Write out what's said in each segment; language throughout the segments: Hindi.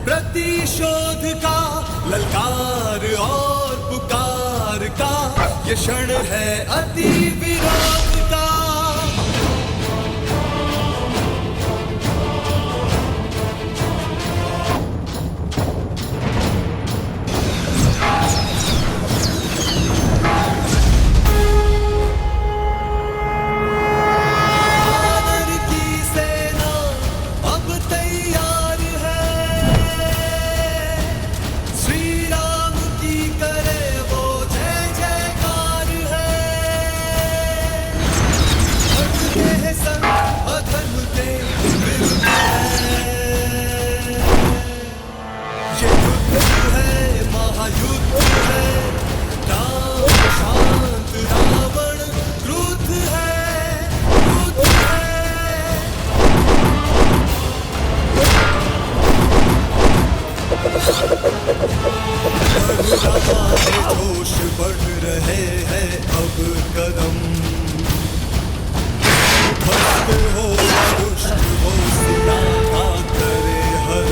प्रतिशोध का ललकार और पुकार का ये क्षण है अति विरोध का। जोश बढ़ रहे हैं अब कदम, भक्त हो दुष्ट हो सिया का करे हर,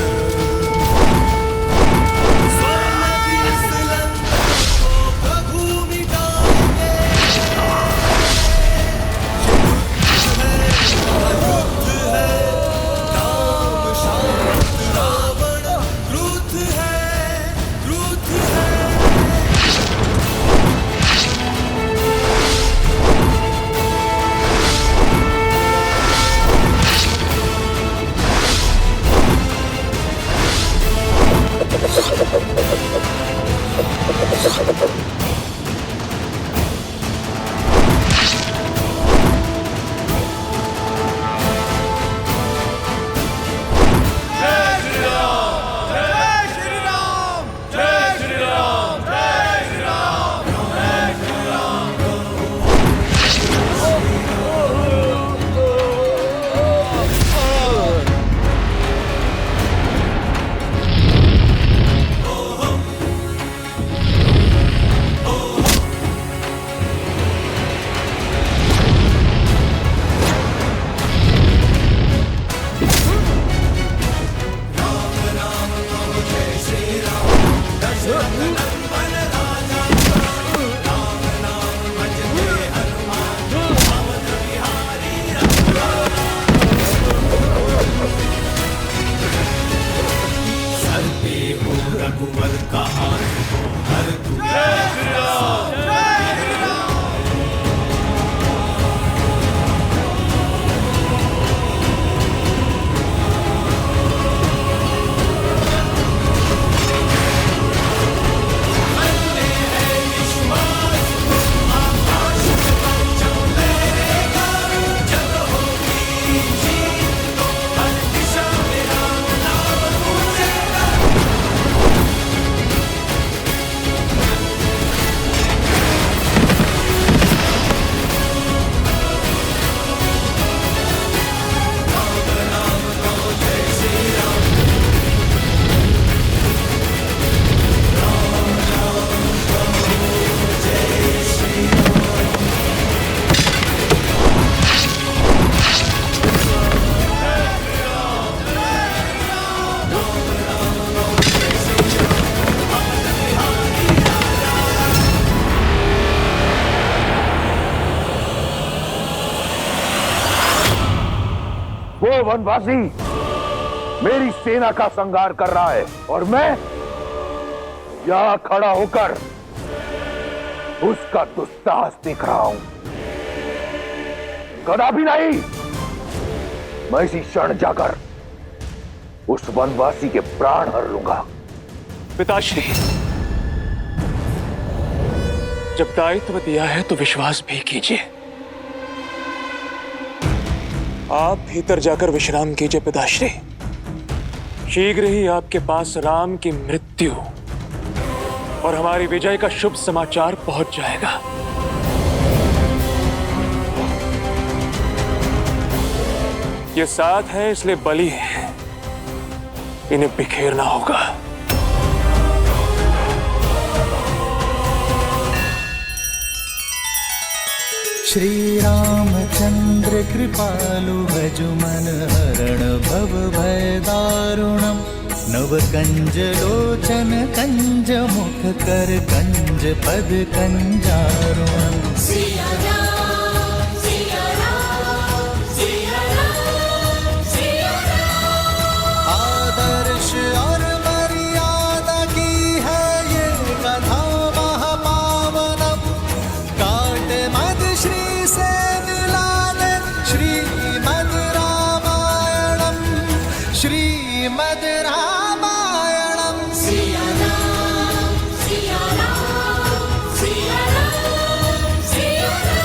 स्वर्ण की सिलंदर को प्रभु मिटाएंगे। युद्ध है राम शांत रावण क्रुद्ध है, क्रुद्ध है। वो वनवासी मेरी सेना का संहार कर रहा है और मैं यहां खड़ा होकर उसका दुस्साहस देख रहा हूं। कदापि नहीं, मैं इसी क्षण जाकर उस वनवासी के प्राण हर लूंगा। पिताश्री, जब दायित्व दिया है तो विश्वास भी कीजिए। आप भीतर जाकर विश्राम कीजिए पिताश्री। शीघ्र ही आपके पास राम की मृत्यु और हमारी विजय का शुभ समाचार पहुंच जाएगा। ये साथ है इसलिए बलि है, इन्हें बिखेरना होगा। श्री रामचंद्र कृपालु भज मन हरण भव भय दारुणम नव कंज लोचन कंज मुख कर कंज पद कंजारुण सिया राम सिया राम सिया राम सिया राम। आदर्श और मर्यादा की है ये कथा महापावनम काट मद श्री से मिला ले श्रीमद् रामायणम श्रीमद् रामायणम सिया राम सिया राम सिया राम सिया राम।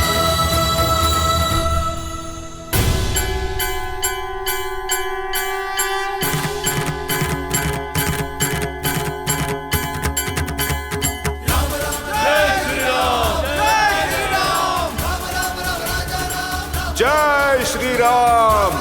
जय श्री राम।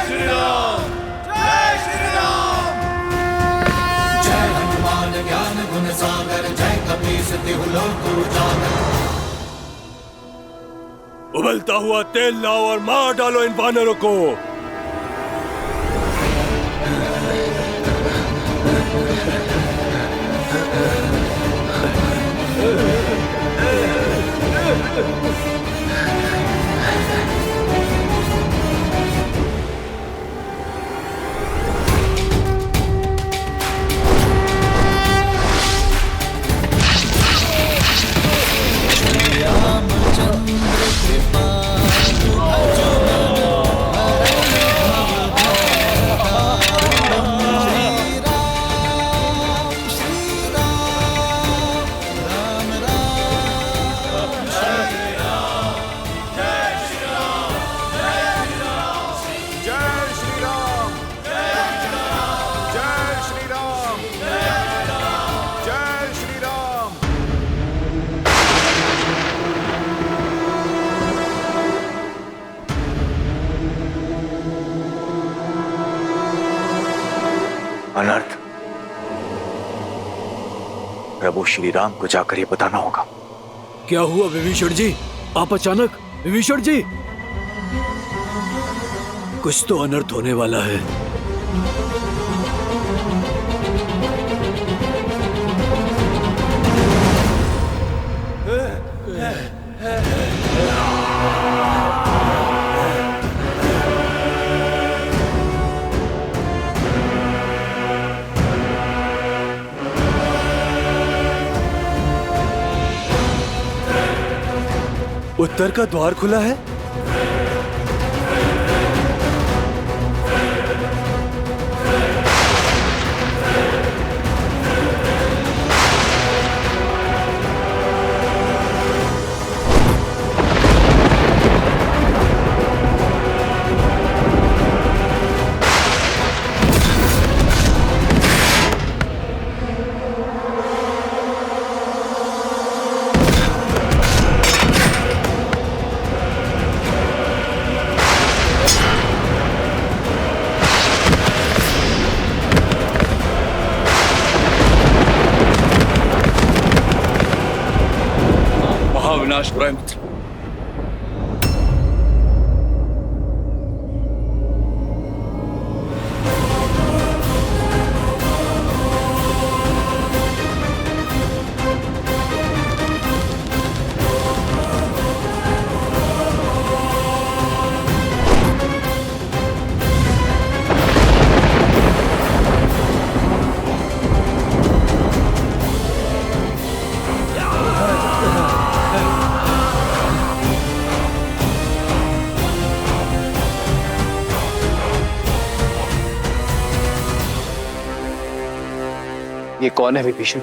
जय श्री राम। जय हनुमान ज्ञान गुण सागर जय कपीस तिहु लोक उजागर। उबलता हुआ तेल लाओ और मार डालो इन वानरों को। रामचंद्र कृपा अनर्थ प्रभु श्री राम को जाकर ये बताना होगा। क्या हुआ विभीषण जी? आप अचानक? विभीषण जी, कुछ तो अनर्थ होने वाला है। उत्तर का द्वार खुला है। विनाश हो रहा है मित्र। ये कौन है विभीषण?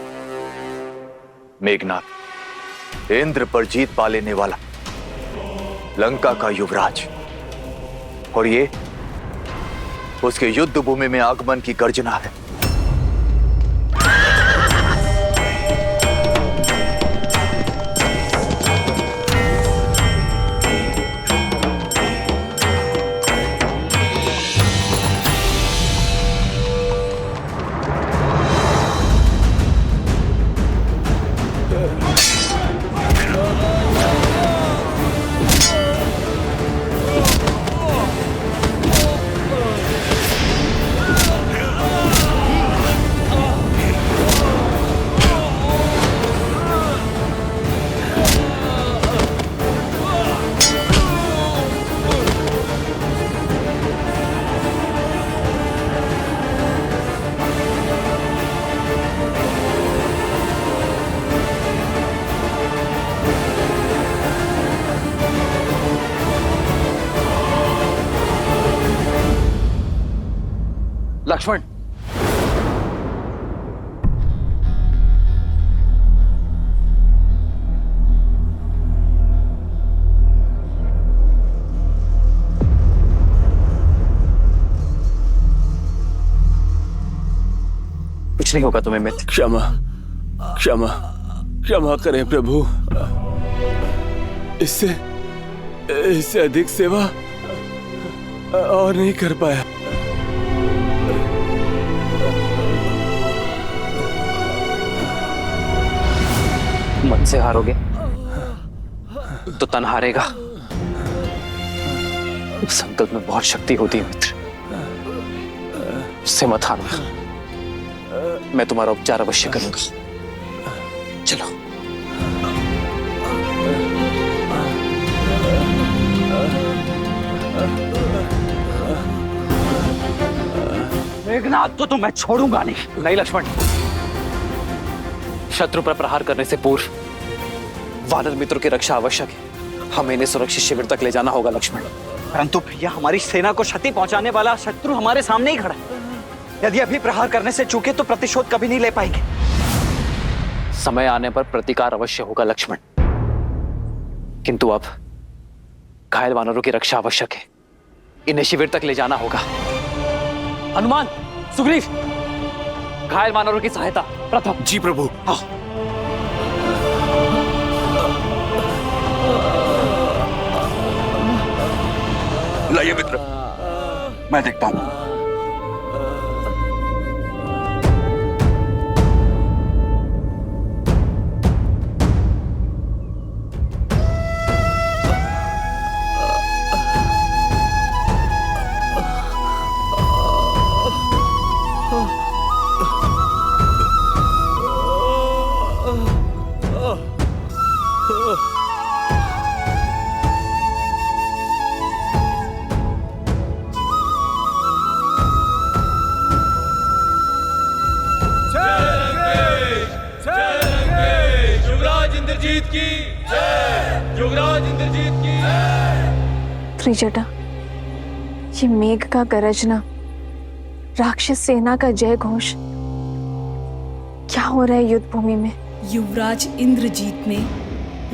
मेघनाथ, इंद्र पर जीत पा लेने वाला लंका का युवराज। और ये उसके युद्ध भूमि में आगमन की गर्जना है। लक्ष्मण, कुछ नहीं होगा तुम्हें मित्र। क्षमा क्षमा क्षमा करें प्रभु। इससे अधिक सेवा और नहीं कर पाया। मन से हारोगे तो तन हारेगा। संकल्प में बहुत शक्ति होती है मित्र, उससे मत हारना। मैं तुम्हारा उपचार अवश्य करूंगा। चलो। मेघनाथ को तो मैं छोड़ूंगा नहीं। नहीं लक्ष्मण, शत्रु पर प्रहार करने से पूर्व वानर मित्रों की रक्षा आवश्यक है। हमें इन्हें सुरक्षित शिविर तक ले जाना होगा लक्ष्मण। परंतु भैया, हमारी सेना को क्षति पहुंचाने वाला शत्रु हमारे सामने ही खड़ा है। यदि अभी प्रहार करने से चूके तो प्रतिशोध कभी नहीं ले पाएंगे। समय आने पर प्रतिकार अवश्य होगा लक्ष्मण, किंतु अब घायल वानरों की रक्षा आवश्यक है। इन्हें शिविर तक ले जाना होगा। हनुमान, सुग्रीव, घायल वानरों की सहायता प्रथम। जी प्रभु। हाँ। लाइए मित्र, मैं देखता हूं। त्रिजटा, ये मेघ का गरजना, राक्षस सेना का जय घोष, क्या हो रहा है युद्ध भूमि में? युवराज इंद्रजीत ने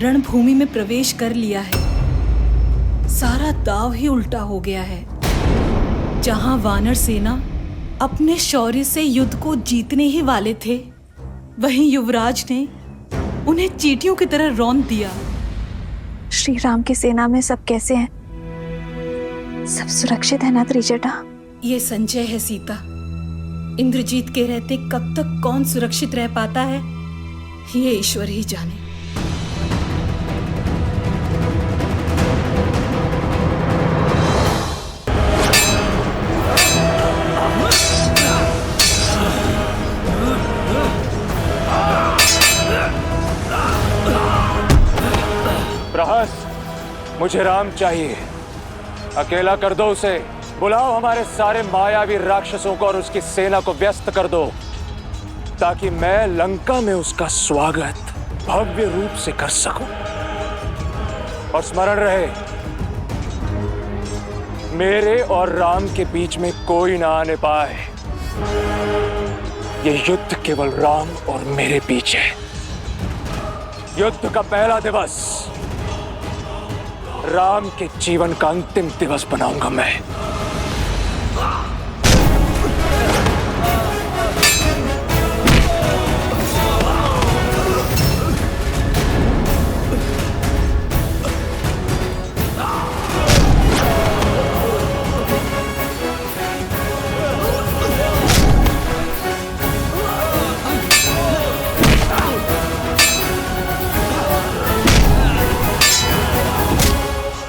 रणभूमि में प्रवेश कर लिया है। सारा दाव ही उल्टा हो गया है। जहां वानर सेना अपने शौर्य से युद्ध को जीतने ही वाले थे, वहीं युवराज ने उन्हें चींटियों की तरह रौंद दिया। श्री राम की सेना में सब कैसे हैं? सब सुरक्षित है ना त्रिजटा? ये संजय है सीता। इंद्रजीत के रहते कब तक कौन सुरक्षित रह पाता है, ये ईश्वर ही जाने। प्रहस, मुझे राम चाहिए। अकेला कर दो उसे। बुलाओ हमारे सारे मायावी राक्षसों को और उसकी सेना को व्यस्त कर दो, ताकि मैं लंका में उसका स्वागत भव्य रूप से कर सकूं। और स्मरण रहे, मेरे और राम के बीच में कोई ना आने पाए। ये युद्ध केवल राम और मेरे बीच है। युद्ध का पहला दिवस राम के जीवन का अंतिम दिवस बनाऊंगा मैं।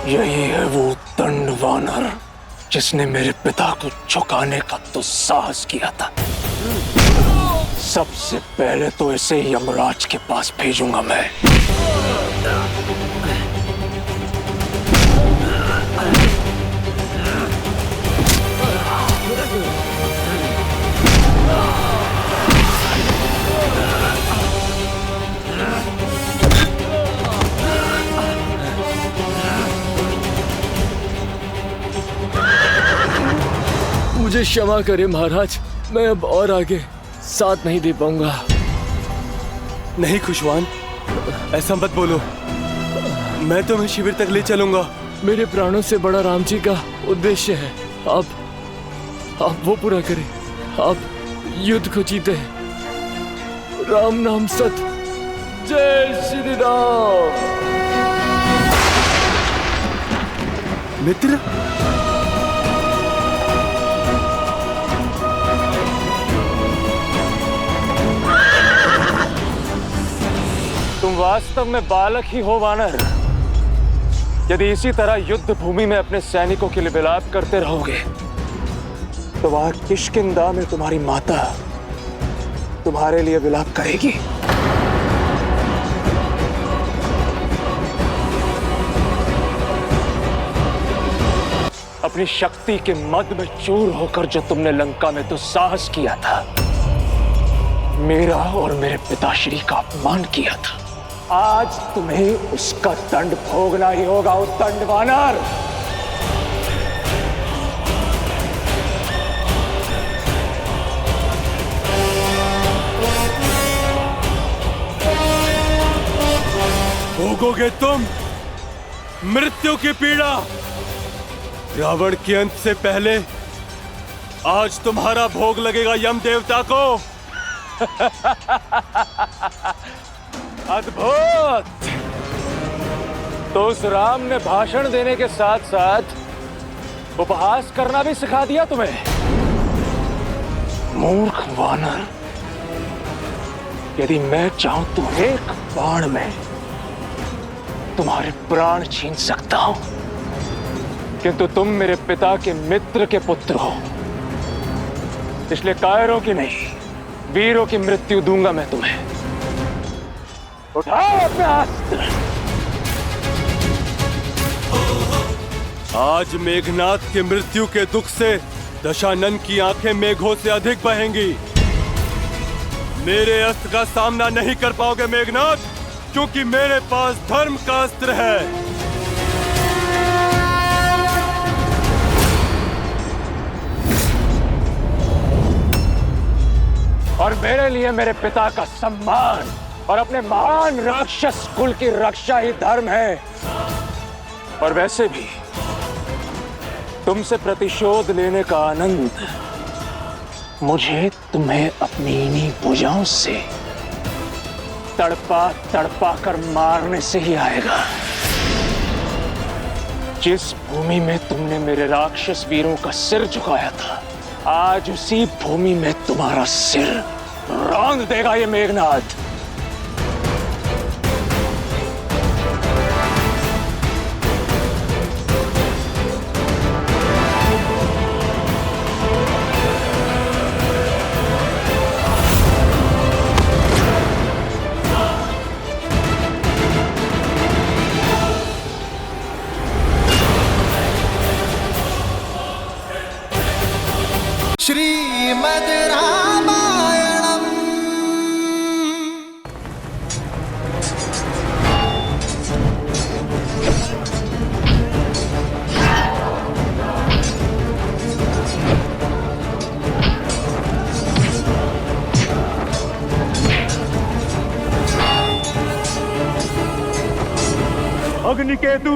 यही है वो दंड वानर जिसने मेरे पिता को झुकाने का तो साहस किया था। सबसे पहले तो इसे यमराज के पास भेजूंगा मैं। मुझे क्षमा करें महाराज, मैं अब और आगे साथ नहीं दे पाऊंगा। नहीं खुशवान, ऐसा मत बोलो। मैं तुम्हें शिविर तक ले चलूंगा। मेरे प्राणों से बड़ा राम जी का उद्देश्य है। आप वो पूरा करें। आप युद्ध को जीते हैं। राम नाम सत। जय श्री राम। मित्र, तुम वास्तव में बालक ही हो वानर। यदि इसी तरह युद्ध भूमि में अपने सैनिकों के लिए विलाप करते रहोगे तो वहां किष्किंधा में तुम्हारी माता तुम्हारे लिए विलाप करेगी। अपनी शक्ति के मद में चूर होकर जो तुमने लंका में तो साहस किया था, मेरा और मेरे पिताश्री का अपमान किया था, आज तुम्हें उसका दंड भोगना ही होगा। उस दंड वानर, भोगोगे तुम मृत्यु की पीड़ा। रावण के अंत से पहले आज तुम्हारा भोग लगेगा यम देवता को। अद्भुत! तो उस राम ने भाषण देने के साथ साथ उपहास करना भी सिखा दिया तुम्हें। मूर्ख वानर, यदि मैं चाहूं तो एक बाण में तुम्हारे प्राण छीन सकता हूं, किंतु तुम मेरे पिता के मित्र के पुत्र हो, इसलिए कायरों की नहीं, वीरों की मृत्यु दूंगा मैं तुम्हें। उठाओ अपना अस्त्र। आज मेघनाथ की मृत्यु के दुख से दशानन की आंखें मेघों से अधिक बहेंगी। मेरे अस्त्र का सामना नहीं कर पाओगे मेघनाथ, क्योंकि मेरे पास धर्म का अस्त्र है। और मेरे लिए मेरे पिता का सम्मान और अपने महान राक्षस कुल की रक्षा ही धर्म है। और वैसे भी तुमसे प्रतिशोध लेने का आनंद मुझे तुम्हें अपनी इन्हीं भुजाओं से तड़पा तड़पा कर मारने से ही आएगा। जिस भूमि में तुमने मेरे राक्षस वीरों का सिर झुकाया था, आज उसी भूमि में तुम्हारा सिर रौंद देगा ये मेघनाथ। श्रीमद् रामायणम्। अग्निकेतु,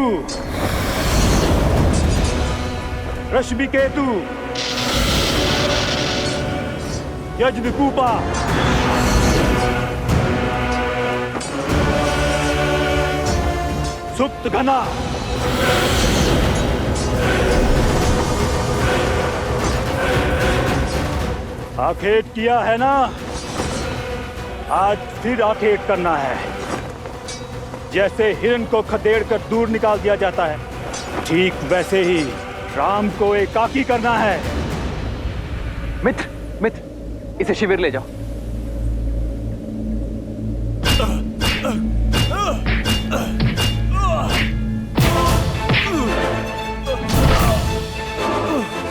रश्मिकेतु, यज्ञकूपा, सुप्त घना, आखेट किया है ना, आज फिर आखेट करना है। जैसे हिरण को खदेड़ कर दूर निकाल दिया जाता है, ठीक वैसे ही राम को एकाकी करना है। मित्र, मित्र, इसे शिविर ले जाओ।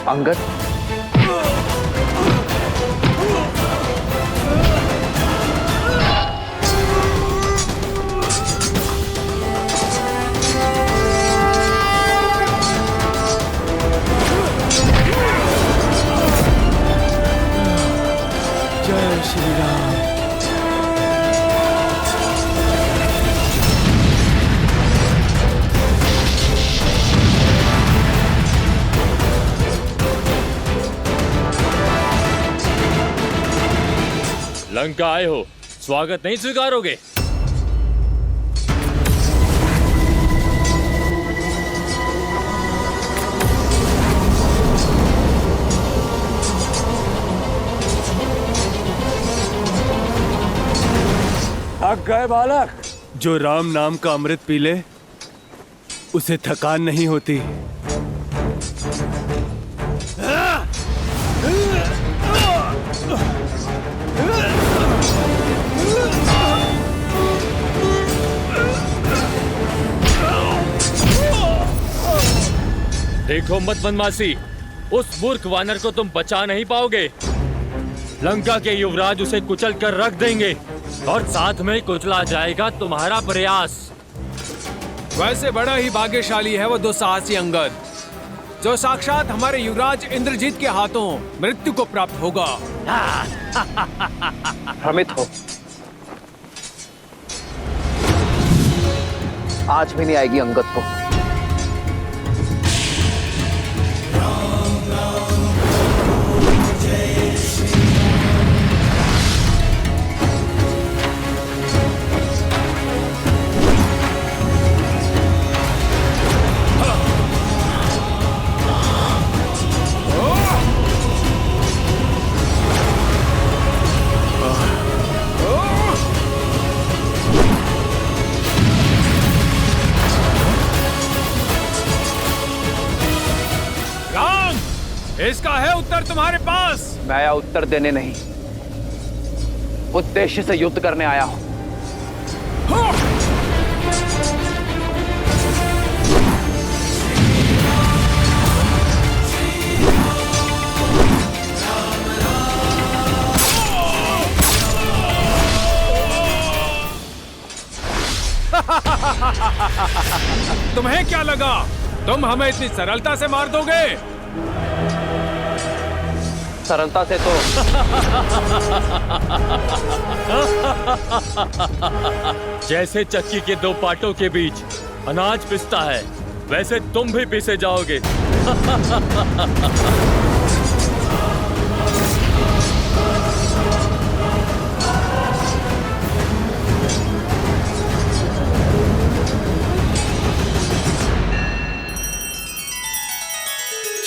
अंगद, जय श्री राम। लंका आए हो, स्वागत नहीं स्वीकारोगे? थक गए बालक? जो राम नाम का अमृत पी ले उसे थकान नहीं होती। देखो मत बनवासी, उस मूर्ख वानर को तुम बचा नहीं पाओगे। लंका के युवराज उसे कुचल कर रख देंगे और साथ में कुचला जाएगा तुम्हारा प्रयास। वैसे बड़ा ही भाग्यशाली है वो दुस्साहसी अंगद, जो साक्षात हमारे युवराज इंद्रजीत के हाथों मृत्यु को प्राप्त होगा। भ्रमित हो, आज भी नहीं आएगी अंगद को। इसका है उत्तर तुम्हारे पास। मैं आया उत्तर देने नहीं, उद्देश्य से युद्ध करने आया हूं। तुम्हें क्या लगा तुम हमें इतनी सरलता से मार दोगे? सरलता से तो जैसे चक्की के दो पाटों के बीच अनाज पिसता है, वैसे तुम भी पिसे जाओगे।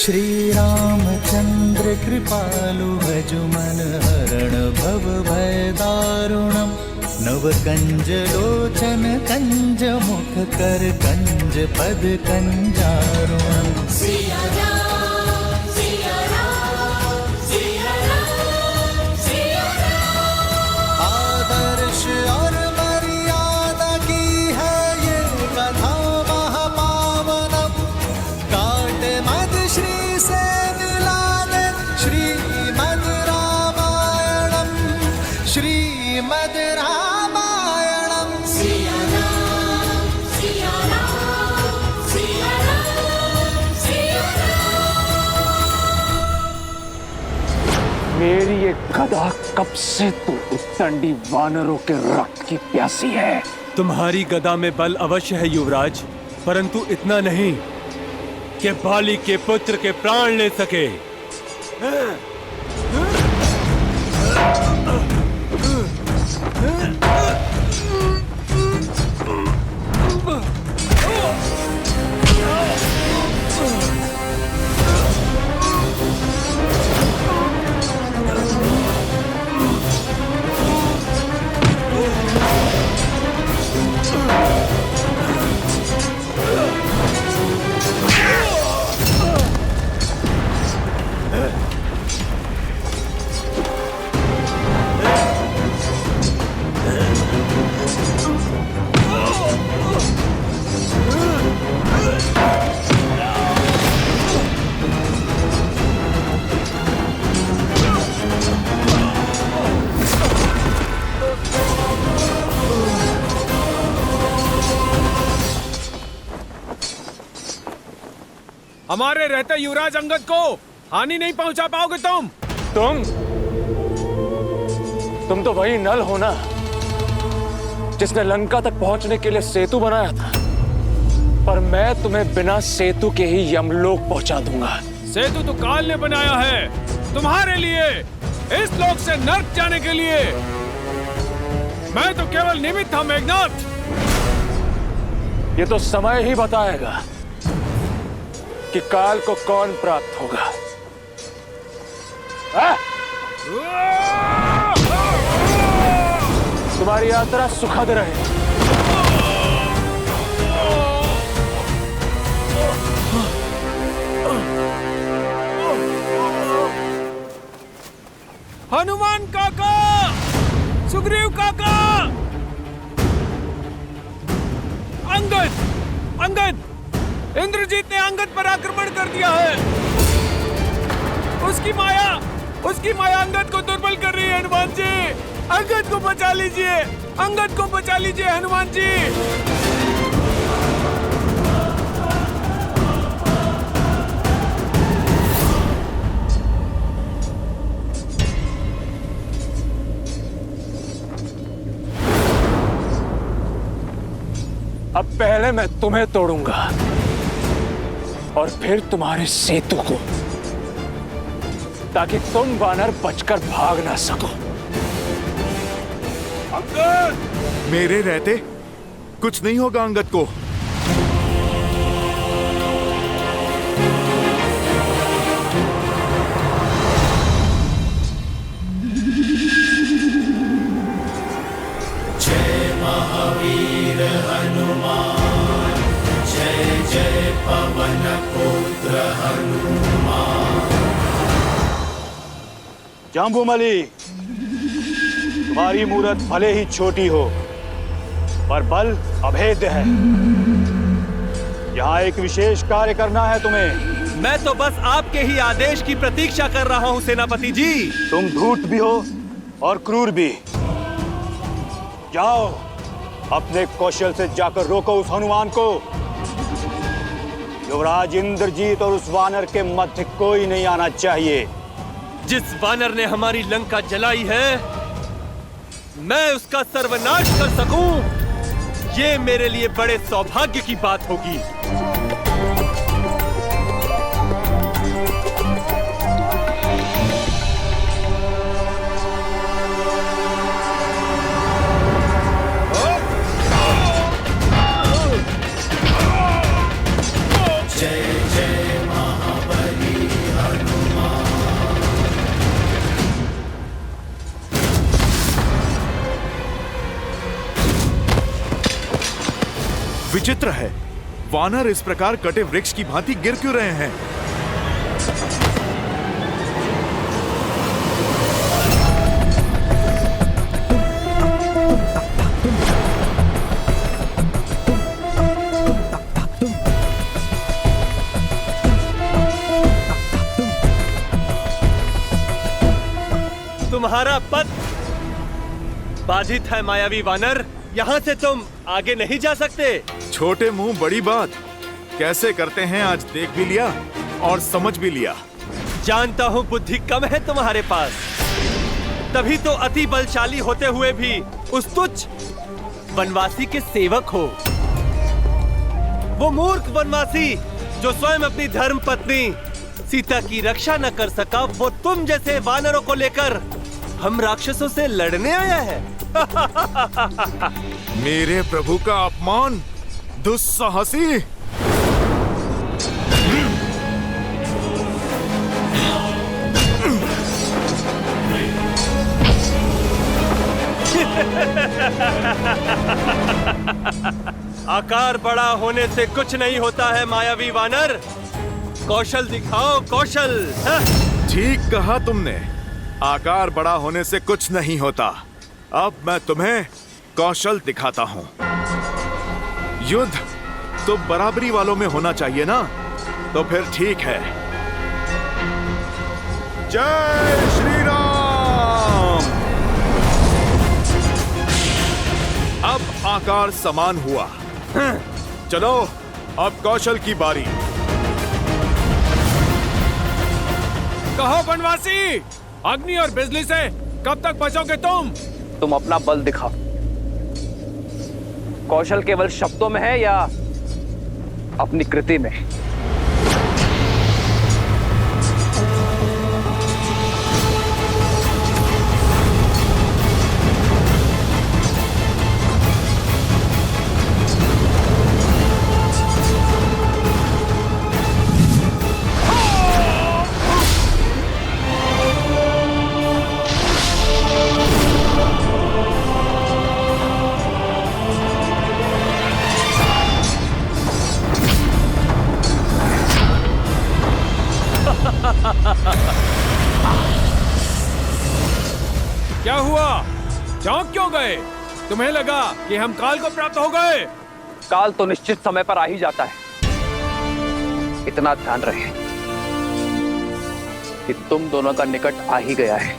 श्री रामचंद्र कृपालु भजु मन हरण भव भय दारुणम। नव कंज लोचन कंज मुख कर कंज पद कंजारुणम। सिया राम, सिया राम, सिया राम, सिया राम। आदर्श और मर्यादा की है ये कथा महापावनम। काट मद श्री से मिला दे श्री मेरी ये गदा कब से तो उद्दंडी वानरों के रक्त की प्यासी है। तुम्हारी गदा में बल अवश्य है युवराज, परंतु इतना नहीं कि बाली के पुत्र के प्राण ले सके। हमारे रहते युवराज अंगद को हानि नहीं पहुंचा पाओगे तुम तो वही नल हो ना जिसने लंका तक पहुंचने के लिए सेतु बनाया था, पर मैं तुम्हें बिना सेतु के ही यमलोक पहुंचा दूंगा। सेतु तो काल ने बनाया है तुम्हारे लिए, इस लोक से नर्क जाने के लिए। मैं तो केवल निमित्त था मेघनाथ। ये तो समय ही बताएगा कि काल को कौन प्राप्त होगा। तुम्हारी यात्रा सुखद रहे। हनुमान काका, सुग्रीव काका, अंगद, इंद्रजीत ने अंगद पर आक्रमण कर दिया है। उसकी माया अंगद को दुर्बल कर रही है। हनुमान जी, अंगद को बचा लीजिए, अंगद को बचा लीजिए हनुमान जी। अब पहले मैं तुम्हें तोड़ूंगा और फिर तुम्हारे सेतु को, ताकि तुम वानर बचकर भाग ना सको। अंगद! मेरे रहते कुछ नहीं होगा अंगद को। जय महावीर हनुमान, जय जय पवन पुत्र हनुमान। जाम्बूमली, तुम्हारी मूरत भले ही छोटी हो, पर बल अभेद्य है। यहाँ एक विशेष कार्य करना है तुम्हें। मैं तो बस आपके ही आदेश की प्रतीक्षा कर रहा हूँ सेनापति जी। तुम धूर्त भी हो और क्रूर भी। जाओ, अपने कौशल से जाकर रोको उस हनुमान को। युवराज इंद्रजीत और उस वानर के मध्य कोई नहीं आना चाहिए। जिस वानर ने हमारी लंका जलाई है, मैं उसका सर्वनाश कर सकूं, ये मेरे लिए बड़े सौभाग्य की बात होगी। विचित्र है, वानर इस प्रकार कटे वृक्ष की भांति गिर क्यों रहे हैं? तुम्हारा पथ बाधित है मायावी वानर, यहाँ से तुम आगे नहीं जा सकते। छोटे मुंह बड़ी बात, कैसे करते हैं आज देख भी लिया और समझ भी लिया। जानता हूँ बुद्धि कम है तुम्हारे पास। तभी तो अति बलशाली होते हुए भी उस तुच्छ वनवासी के सेवक हो। वो मूर्ख वनवासी जो स्वयं अपनी धर्म पत्नी सीता की रक्षा न कर सका, वो तुम जैसे वानरों को लेकर हम राक्षसों से लड़ने आया है। मेरे प्रभु का अपमान, दुस्साहसी। आकार बड़ा होने से कुछ नहीं होता है मायावी वानर। कौशल दिखाओ, कौशल। ठीक कहा तुमने, आकार बड़ा होने से कुछ नहीं होता। अब मैं तुम्हें कौशल दिखाता हूं। युद्ध तो बराबरी वालों में होना चाहिए ना, तो फिर ठीक है। जय श्री राम। अब आकार समान हुआ। चलो अब कौशल की बारी। कहो वनवासी, अग्नि और बिजली से कब तक बचोगे तुम? तुम अपना बल दिखाओ। कौशल केवल शब्दों में है या अपनी कृति में? क्या हुआ? चौंक क्यों गए? तुम्हें लगा कि हम काल को प्राप्त हो गए? काल तो निश्चित समय पर आ ही जाता है। इतना ध्यान रहे कि तुम दोनों का निकट आ ही गया है।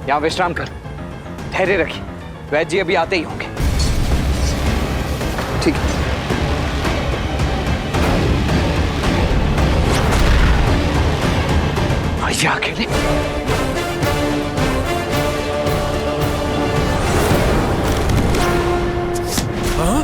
यहां विश्राम कर, धैर्य रखिए। वैद्य जी अभी आते ही होंगे। ठीक है। आइए अकेले। हाँ?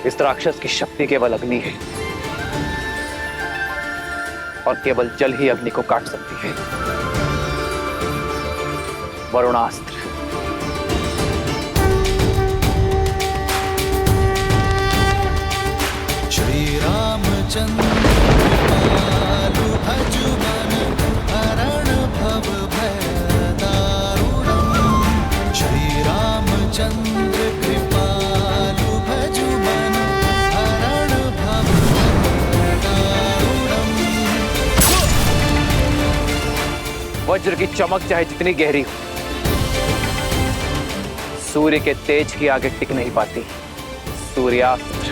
इस राक्षस की शक्ति केवल अग्नि है और केवल जल ही अग्नि को काट सकती है। वरुणास्त्र। श्री रामचंद्र कृपालु भजुमन हरण भव भय दारुणम्। श्री रामचंद्र कृपालु भजुमन हरण भव भय दारुणम्। वज्र की चमक चाहे जितनी गहरी हो, सूर्य के तेज की आगे टिक नहीं पाती। सूर्यास्त्र।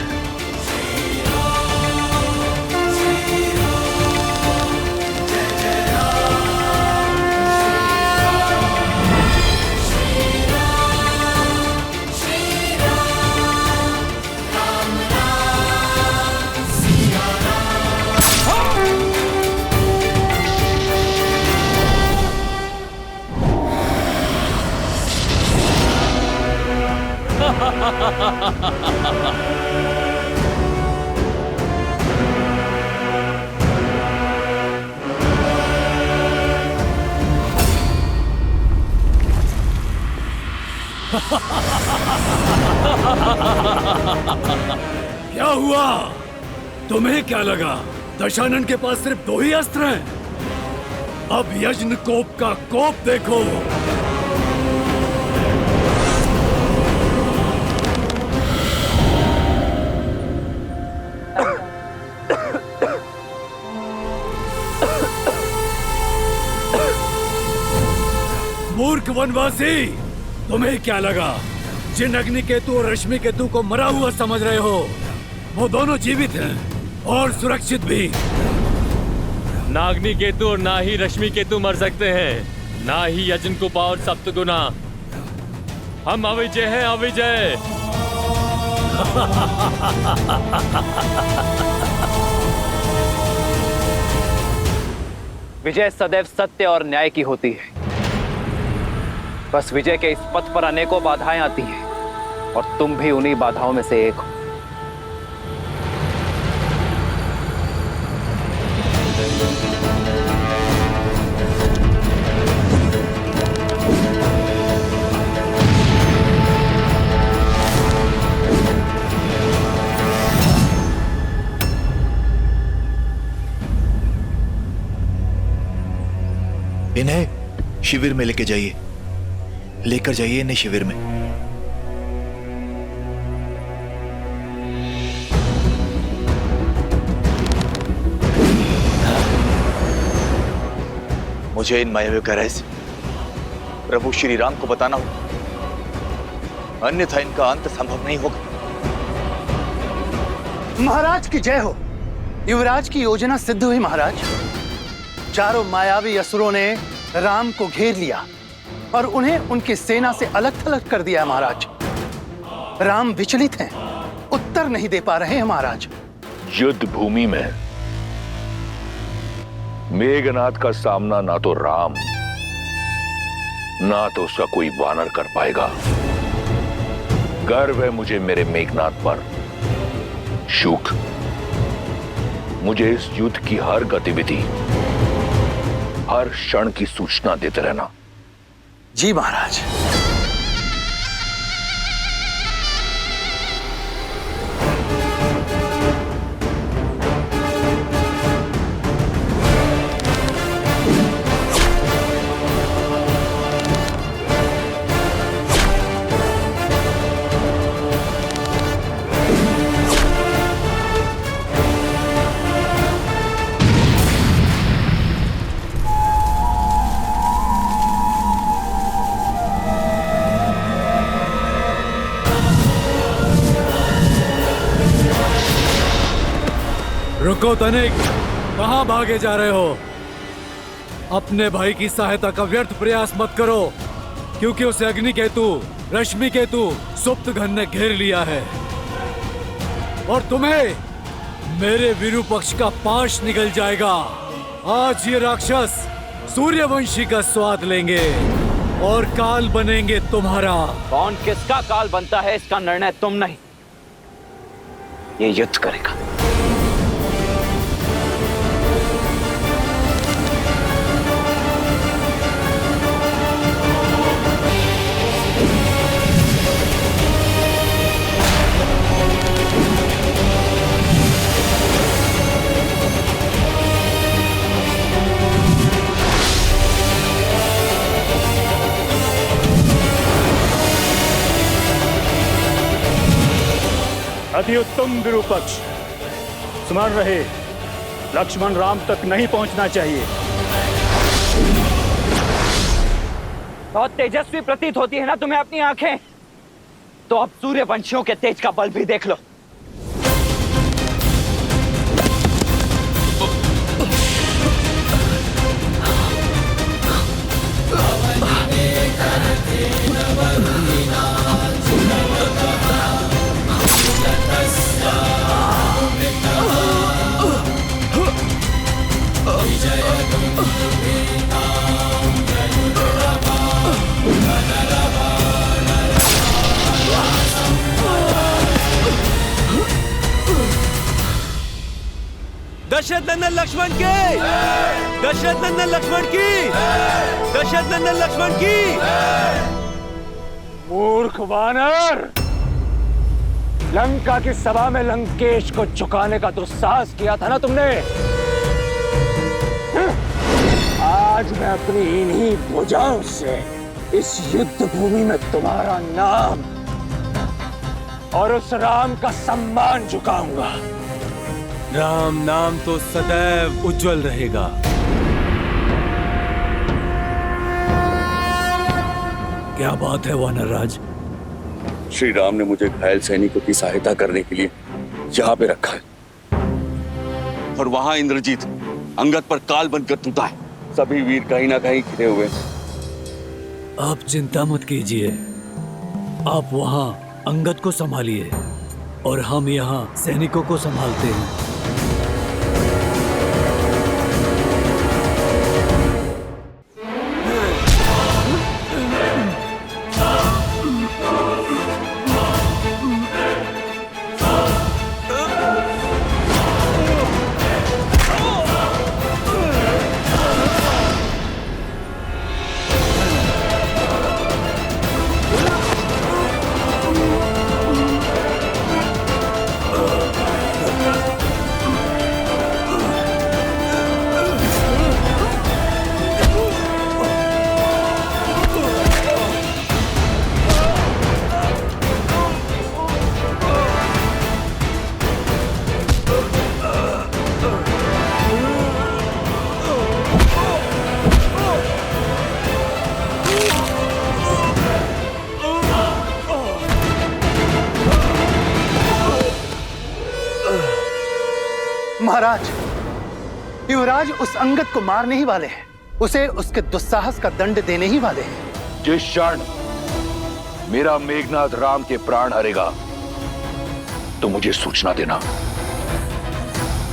क्या हुआ? तुम्हें क्या लगा दशानन के पास सिर्फ 2 ही अस्त्र हैं? अब यज्ञ कोप का कोप देखो। मूर्ख वनवासी, तुम्हें क्या लगा जिन अग्नि केतु और रश्मि केतु को मरा हुआ समझ रहे हो, वो दोनों जीवित हैं और सुरक्षित भी। नागनी केतु और ना ही रश्मि केतु मर सकते हैं, ना ही यजनकुपा और सप्तगुना। हम अविजय हैं, अविजय। विजय सदैव सत्य और न्याय की होती है। बस विजय के इस पथ पर अनेकों बाधाएं आती हैं और तुम भी उन्हीं बाधाओं में से एक हो। इन्हें शिविर में लेकर जाइए, लेकर जाइए इन्हें शिविर में। मुझे इन मायावियों का रहस्य प्रभु श्री राम को बताना होगा, अन्यथा इनका अंत संभव नहीं होगा। महाराज की जय हो। युवराज की योजना सिद्ध हुई महाराज। चारों मायावी असुरों ने राम को घेर लिया और उन्हें उनकी सेना से अलग थलग कर दिया है महाराज। राम विचलित हैं, उत्तर नहीं दे पा रहे हैं महाराज। युद्ध भूमि में मेघनाथ का सामना ना तो राम ना तो उसका कोई वानर कर पाएगा। गर्व है मुझे मेरे मेघनाथ पर। शुक, मुझे इस युद्ध की हर गतिविधि, हर क्षण की सूचना देते रहना। जी महाराज। रुको तनिक, कहां भागे जा रहे हो? अपने भाई की सहायता का व्यर्थ प्रयास मत करो, क्योंकि उसे अग्नि केतु, रश्मि केतु, सुप्त घन ने घेर लिया है और तुम्हें मेरे विरूपक्ष का पाश निकल जाएगा। आज ये राक्षस सूर्यवंशी का स्वाद लेंगे और काल बनेंगे तुम्हारा। कौन किसका काल बनता है इसका निर्णय तुम नहीं, ये युद्ध करेगा। अति उत्तम विरूपक्ष, स्मरण रहे लक्ष्मण राम तक नहीं पहुंचना चाहिए। बहुत तेजस्वी प्रतीत होती है ना तुम्हें अपनी आंखें, तो अब सूर्यवंशियों के तेज का बल भी देख लो। दशरथ नंदन लक्ष्मण की, दशरथ नंदन लक्ष्मण की, दशरथ नंदन लक्ष्मण की। मूर्ख वानर, लंका की सभा में लंकेश को झुकाने का दुस्साहस किया था ना तुमने। आज मैं अपनी इन्हीं भुजाओं से इस युद्ध भूमि में तुम्हारा नाम और उस राम का सम्मान झुकाऊंगा। राम नाम तो सदैव उज्जवल रहेगा। क्या बात है वानरराज? श्री राम ने मुझे घायल सैनिकों की सहायता करने के लिए यहाँ पे रखा है। और वहां इंद्रजीत अंगद पर काल बनकर टूटा है। सभी वीर कहीं ना कहीं खिले हुए। आप चिंता मत कीजिए, आप वहां अंगद को संभालिए और हम यहाँ सैनिकों को संभालते हैं। महाराज, युवराज उस अंगद को मारने ही वाले हैं, उसे उसके दुस्साहस का दंड देने ही वाले हैं। जिस क्षण मेरा मेघनाथ राम के प्राण हरेगा तो मुझे सूचना देना।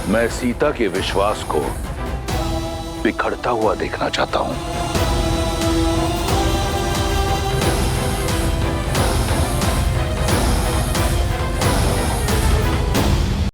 मैं सीता के विश्वास को बिखरता हुआ देखना चाहता हूं।